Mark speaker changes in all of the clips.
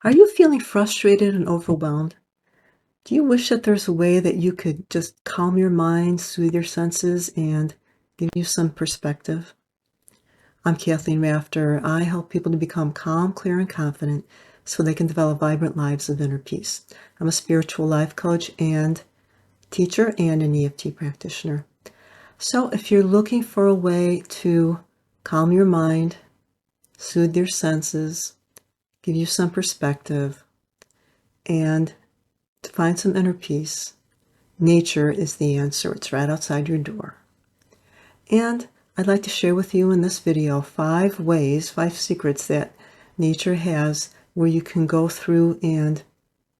Speaker 1: Are you feeling frustrated and overwhelmed? Do you wish that there's a way that you could just calm your mind, soothe your senses, and give you some perspective? I'm Kathleen Rafter. I help people to become calm, clear, and confident so they can develop vibrant lives of inner peace. I'm a spiritual life coach and teacher and an EFT practitioner. So if you're looking for a way to calm your mind, soothe your senses, give you some perspective, and to find some inner peace, nature is the answer. It's right outside your door. And I'd like to share with you in this video 5 ways, 5 secrets that nature has where you can go through and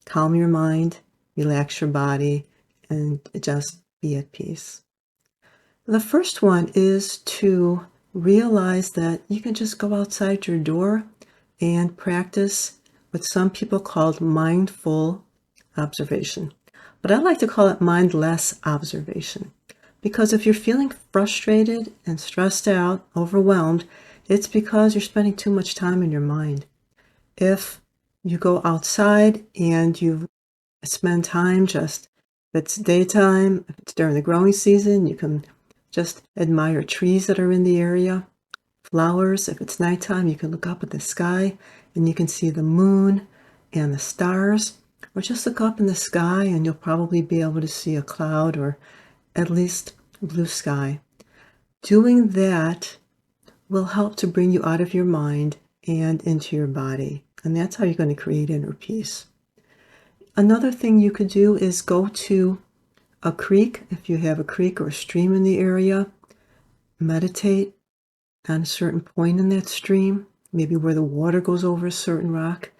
Speaker 1: calm your mind, relax your body, and just be at peace. The first one is to realize that you can just go outside your door and practice what some people call mindful observation. But I like to call it mindless observation, because if you're feeling frustrated and stressed out, overwhelmed, it's because you're spending too much time in your mind. If you go outside and you spend time just, if it's daytime, if it's during the growing season, you can just admire trees that are in the area, flowers. If it's nighttime, you can look up at the sky and you can see the moon and the stars. Or just look up in the sky and you'll probably be able to see a cloud or at least blue sky. Doing that will help to bring you out of your mind and into your body. And that's how you're going to create inner peace. Another thing you could do is go to a creek, if you have a creek or a stream in the area. Meditate on a certain point in that stream, maybe where the water goes over a certain rock.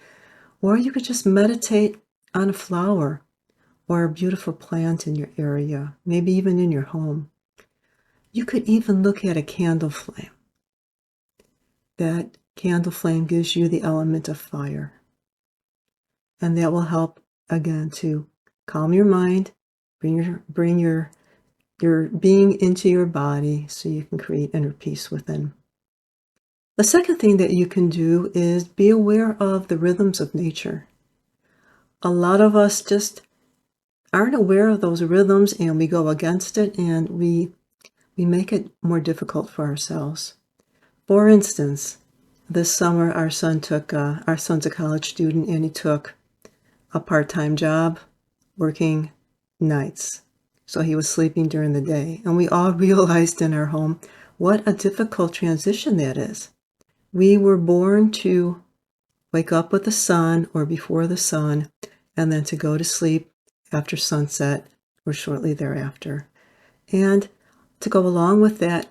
Speaker 1: Or you could just meditate on a flower or a beautiful plant in your area, maybe even in your home. You could even look at a candle flame. That candle flame gives you the element of fire. And that will help, again, to calm your mind, bring your being into your body so you can create inner peace within. The second thing that you can do is be aware of the rhythms of nature. A lot of us just aren't aware of those rhythms and we go against it and we make it more difficult for ourselves. For instance, this summer our son's a college student and he took a part-time job working nights. So he was sleeping during the day. And we all realized in our home what a difficult transition that is. We were born to wake up with the sun or before the sun, and then to go to sleep after sunset or shortly thereafter. And to go along with that,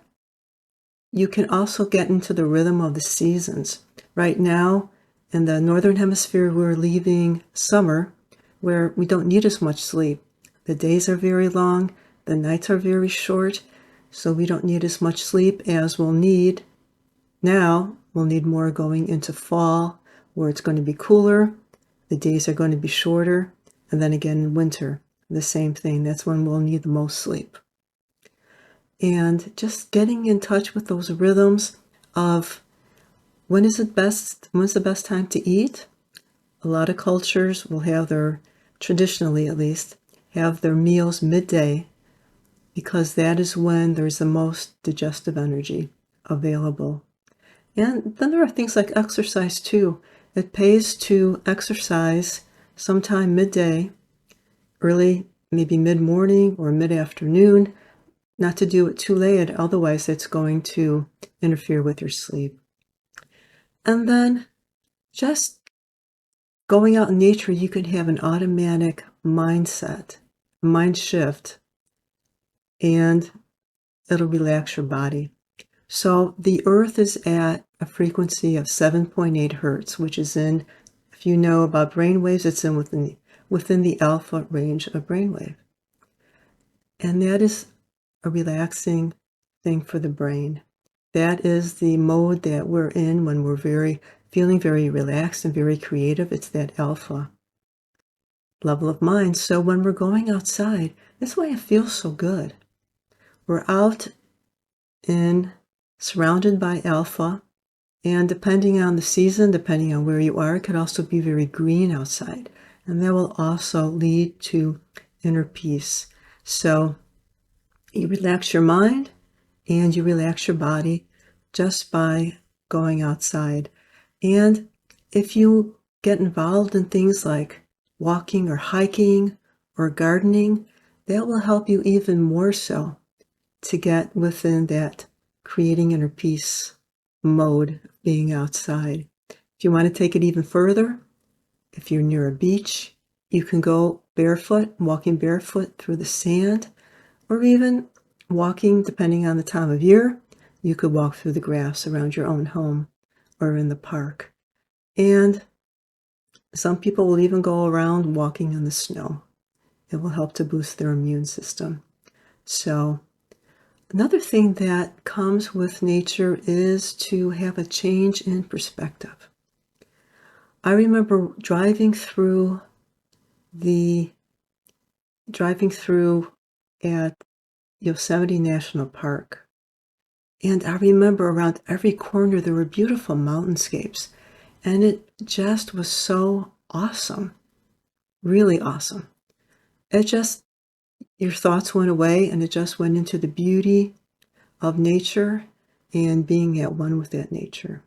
Speaker 1: you can also get into the rhythm of the seasons. Right now, in the Northern Hemisphere, we're leaving summer, where we don't need as much sleep. The days are very long, the nights are very short, so we don't need as much sleep as we'll need now. We'll need more going into fall, where it's going to be cooler, the days are going to be shorter, and then again in winter, the same thing. That's when we'll need the most sleep. And just getting in touch with those rhythms of when's the best time to eat. A lot of cultures will have traditionally at least, have their meals midday, because that is when there's the most digestive energy available. And then there are things like exercise too. It pays to exercise sometime midday, early, maybe mid-morning or mid-afternoon, not to do it too late, otherwise it's going to interfere with your sleep. And then just going out in nature, you can have an automatic mindset, mind shift, and it'll relax your body. So the earth is at a frequency of 7.8 hertz, which is in, if you know about brain waves, it's within the alpha range of brainwave. And that is a relaxing thing for the brain. That is the mode that we're in when we're feeling very relaxed and very creative. It's that alpha level of mind. So when we're going outside, that's why it feels so good. We're out surrounded by alpha, And depending on the season, depending on where you are, it could also be very green outside. And that will also lead to inner peace. So you relax your mind and you relax your body just by going outside. And if you get involved in things like walking or hiking or gardening, that will help you even more so to get within that creating inner peace mode of being outside. If you want to take it even further, if you're near a beach, you can go barefoot, walking barefoot through the sand, or even walking, depending on the time of year, you could walk through the grass around your own home or in the park. And some people will even go around walking in the snow. It will help to boost their immune system. So another thing that comes with nature is to have a change in perspective. I remember driving through at Yosemite National Park. And I remember around every corner there were beautiful mountainscapes. And it just was so awesome. Really awesome. Your thoughts went away and it just went into the beauty of nature and being at one with that nature.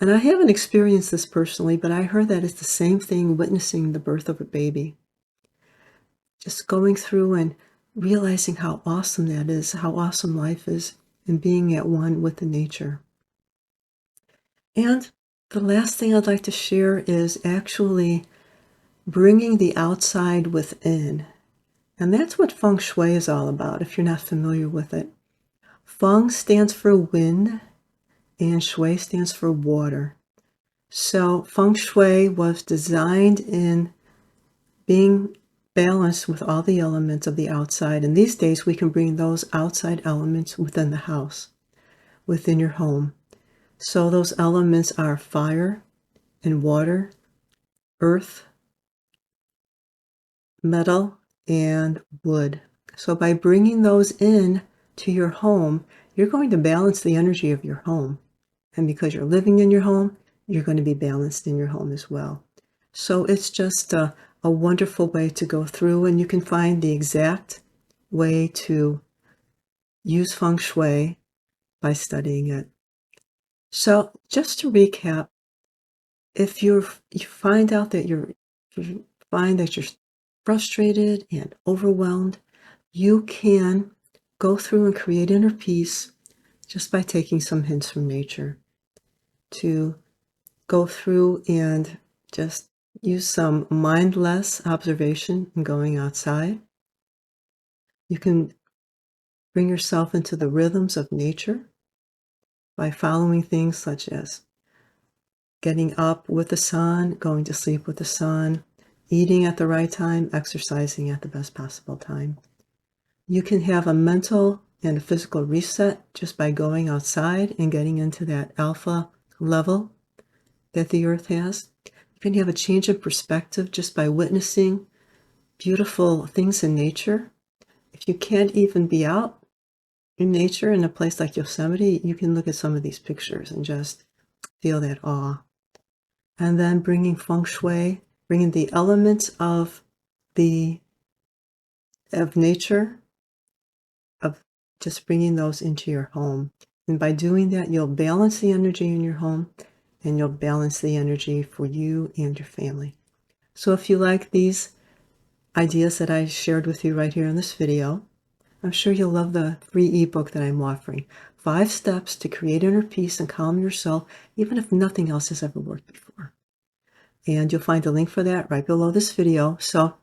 Speaker 1: And I haven't experienced this personally, but I heard that it's the same thing witnessing the birth of a baby. Just going through and realizing how awesome that is, how awesome life is, and being at one with the nature. And the last thing I'd like to share is actually bringing the outside within. And that's what Feng Shui is all about, if you're not familiar with it. Feng stands for wind, and Shui stands for water. So Feng Shui was designed in being balanced with all the elements of the outside. And these days we can bring those outside elements within the house, within your home. So those elements are fire and water, earth, metal, and wood. So by bringing those in to your home, you're going to balance the energy of your home. And because you're living in your home, you're going to be balanced in your home as well. So it's just a wonderful way to go through, and you can find the exact way to use Feng Shui by studying it. So just to recap, if you find that you're frustrated and overwhelmed, you can go through and create inner peace just by taking some hints from nature. To go through and just use some mindless observation and going outside. You can bring yourself into the rhythms of nature by following things such as getting up with the sun, going to sleep with the sun, eating at the right time, exercising at the best possible time. You can have a mental and a physical reset just by going outside and getting into that alpha level that the earth has. You can have a change of perspective just by witnessing beautiful things in nature. If you can't even be out in nature in a place like Yosemite, you can look at some of these pictures and just feel that awe. And then bringing Feng Shui, bringing the elements of nature, of just bringing those into your home. And by doing that, you'll balance the energy in your home and you'll balance the energy for you and your family. So if you like these ideas that I shared with you right here in this video, I'm sure you'll love the free ebook that I'm offering. 5 steps to create inner peace and calm yourself, even if nothing else has ever worked before. And you'll find a link for that right below this video. So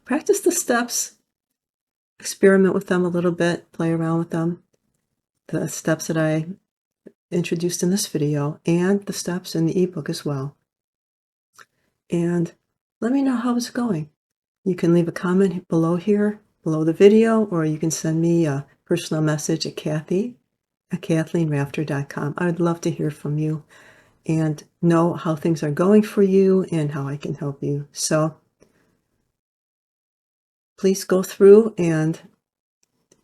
Speaker 1: practice the steps, experiment with them a little bit, play around with them. The steps that I introduced in this video and the steps in the ebook as well. And let me know how it's going. You can leave a comment below the video, or you can send me a personal message at kathleenrafter.com. I would love to hear from you and know how things are going for you and how I can help you. So please go through and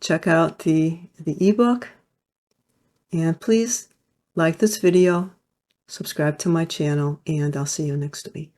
Speaker 1: check out the ebook, and please like this video, subscribe to my channel, and I'll see you next week.